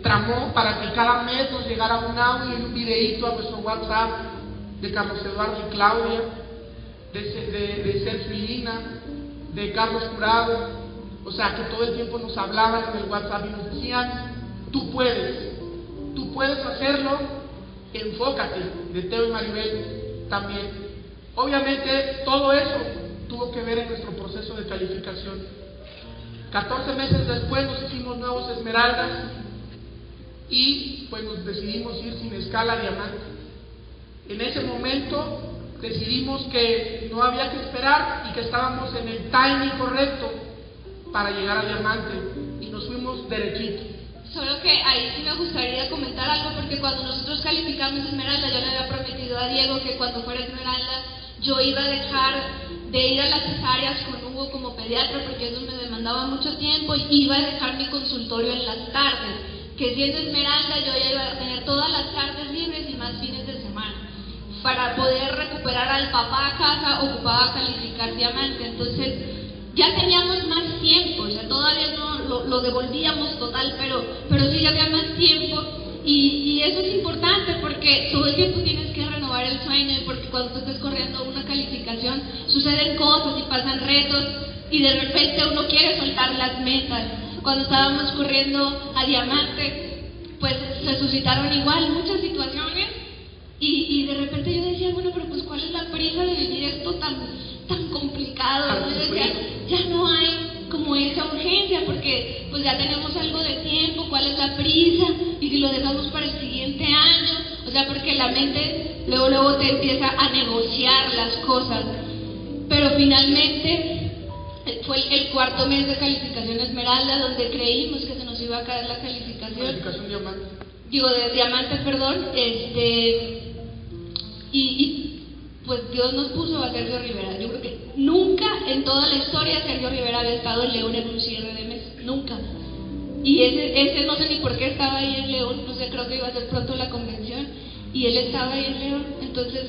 tramó para que cada mes nos llegara un audio y un videíto a nuestro WhatsApp de Carlos Eduardo y Claudia, de Sergio y Lina, de Carlos Jurado, o sea que todo el tiempo nos hablaban en el WhatsApp y nos decían, tú puedes hacerlo, enfócate, de Teo y Maribel también. Obviamente todo eso tuvo que ver en nuestro proceso de calificación. 14 meses después nos hicimos nuevos esmeraldas, y pues nos decidimos ir sin escala a diamante. En ese momento decidimos que no había que esperar y que estábamos en el timing correcto para llegar a diamante, y nos fuimos derechito. Solo que ahí sí me gustaría comentar algo, porque cuando nosotros calificamos Esmeralda, yo le había prometido a Diego que cuando fuera Esmeralda yo iba a dejar de ir a las cesáreas con Hugo como pediatra, porque eso me demandaba mucho tiempo, y iba a dejar mi consultorio en las tardes, que siendo Esmeralda yo ya iba a tener todas las tardes libres y más fines de semana, para poder recuperar al papá a casa ocupado a calificar diamante. Entonces ya teníamos más tiempo, o sea, todavía no lo devolvíamos total, pero sí ya había más tiempo, y eso es importante, porque todo el tiempo tienes que renovar el sueño, porque cuando tú estés corriendo una calificación suceden cosas y pasan retos, y de repente uno quiere soltar las metas, cuando estábamos corriendo a Diamante, pues se suscitaron igual muchas situaciones y de repente yo decía, bueno, pero pues ¿cuál es la prisa de vivir esto tan complicado? Yo decía, ya no hay como esa urgencia porque pues ya tenemos algo de tiempo, ¿cuál es la prisa? Y si lo dejamos para el siguiente año, o sea, porque la mente luego te empieza a negociar las cosas. Pero finalmente fue el cuarto mes de calificación Esmeralda donde creímos que se nos iba a caer la calificación. Calificación Diamante. Digo, de Diamante, perdón. Y pues Dios nos puso a Sergio Rivera. Yo creo que nunca en toda la historia Sergio Rivera había estado en León en un cierre de mes. Nunca. Y ese no sé ni por qué estaba ahí en León. No sé, creo que iba a ser pronto la convención. Y él estaba ahí en León. Entonces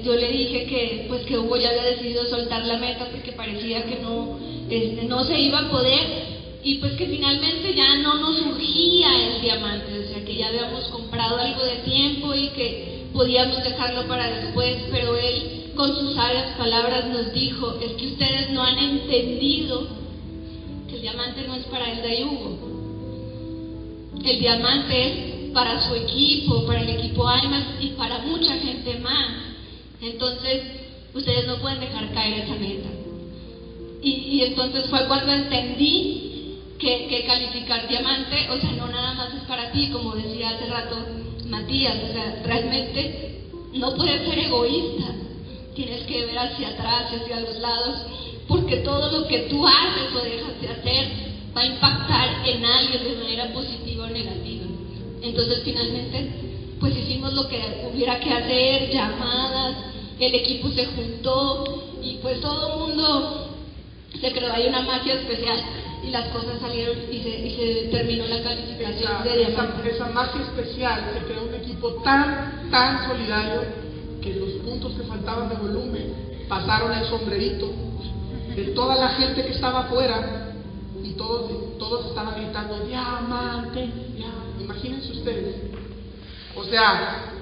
yo le dije que Hugo ya había decidido soltar la meta porque parecía que no se iba a poder. Y pues que finalmente ya no nos surgía el diamante, o sea que ya habíamos comprado algo de tiempo y que podíamos dejarlo para después, pero él con sus sabias palabras nos dijo, es que ustedes no han entendido que el diamante no es para Elda y Hugo, el diamante es para su equipo, para el equipo IMAX y para mucha gente más. Entonces ustedes no pueden dejar caer esa meta. Y entonces fue cuando entendí que calificar diamante, o sea, no nada más es para ti, como decía hace rato Matías, o sea, realmente no puedes ser egoísta, tienes que ver hacia atrás, hacia los lados, porque todo lo que tú haces o dejas de hacer va a impactar en alguien de manera positiva o negativa. Entonces finalmente pues hicimos lo que hubiera que hacer, llamadas, el equipo se juntó y pues todo el mundo se creó ahí una magia especial y las cosas salieron y se terminó la calificación de diamante. Esa magia especial, se creó un equipo tan solidario que los puntos que faltaban de volumen pasaron el sombrerito de toda la gente que estaba afuera y todos estaban gritando diamante, diamante. Imagínense ustedes, o sea,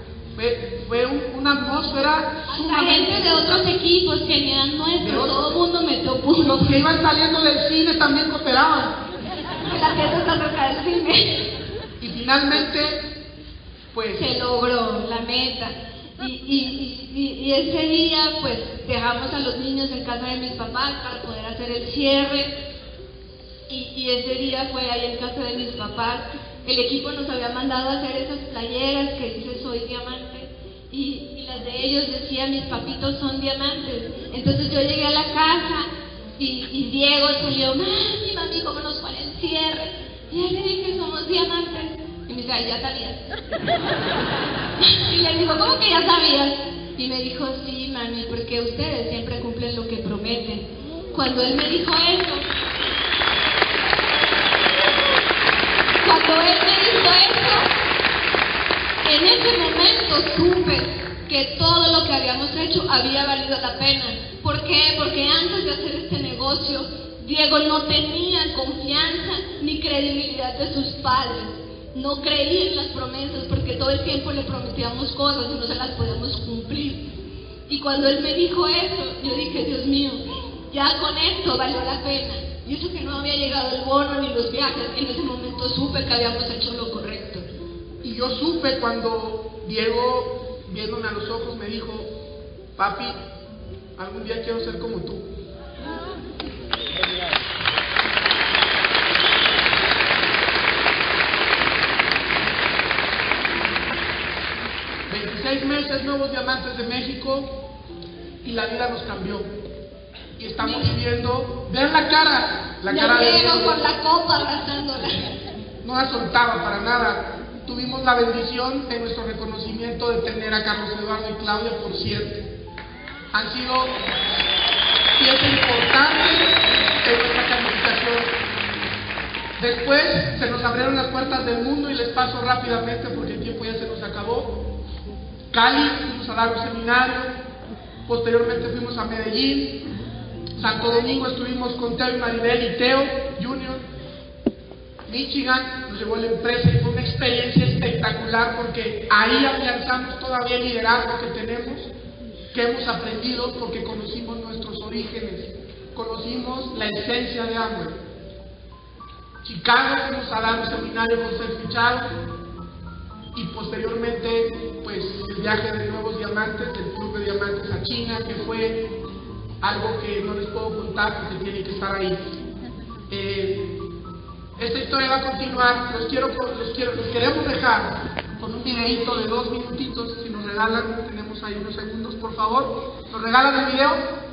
fue una atmósfera sumamente... gente de otros equipos que ni eran nuestros, todo el mundo metió puntos. Los que iban saliendo del cine también cooperaban. La gente está cerca del cine. Y finalmente, pues... se logró la meta. Y ese día, pues, dejamos a los niños en casa de mis papás para poder hacer el cierre. Y ese día fue ahí en casa de mis papás. El equipo nos había mandado a hacer esas playeras que dice soy diamante y las de ellos decía mis papitos son diamantes. Entonces yo llegué a la casa y Diego salió, mami, ¿cómo nos fue el cierre? Y él le dije, somos diamantes. Y me dice, ay, ya sabías. Y le digo, ¿cómo que ya sabías? Y me dijo, sí, mami, porque ustedes siempre cumplen lo que prometen. Cuando él me dijo eso, en ese momento supe que todo lo que habíamos hecho había valido la pena. ¿Por qué? Porque antes de hacer este negocio, Diego no tenía confianza ni credibilidad de sus padres. No creía en las promesas porque todo el tiempo le prometíamos cosas y no se las podíamos cumplir. Y cuando él me dijo eso, yo dije, Dios mío, ya con esto valió la pena. Y eso que no había llegado el bono ni los viajes, en ese momento supe que habíamos hecho lo correcto. Y yo supe cuando Diego, viéndome a los ojos, me dijo, papi, algún día quiero ser como tú. Meses, nuevos diamantes de México y la vida nos cambió y estamos viviendo, vean la cara de Diego con la copa arrastrándola, no la soltaba para nada. Tuvimos la bendición de nuestro reconocimiento de tener a Carlos Eduardo y Claudia, por cierto, han sido pieza importante de nuestra calificación. Después se nos abrieron las puertas del mundo y les paso rápidamente porque el tiempo ya se nos acabó. Cali, fuimos a dar un seminario, posteriormente fuimos a Medellín, Santo Domingo estuvimos con Teo y Maribel y Teo Junior, Michigan nos llevó la empresa y fue una experiencia espectacular porque ahí afianzamos todavía el liderazgo que tenemos, que hemos aprendido porque conocimos nuestros orígenes, conocimos la esencia de Amway. Chicago, fuimos a dar un seminario con Sergio Chao, y posteriormente pues el viaje de Nuevos Diamantes, el Club de Diamantes a China, que fue algo que no les puedo contar porque tienen que estar ahí. Esta historia va a continuar. Los queremos dejar con un videito de 2 minutitos. Si nos regalan, tenemos ahí unos segundos, por favor. ¿Nos regalan el video?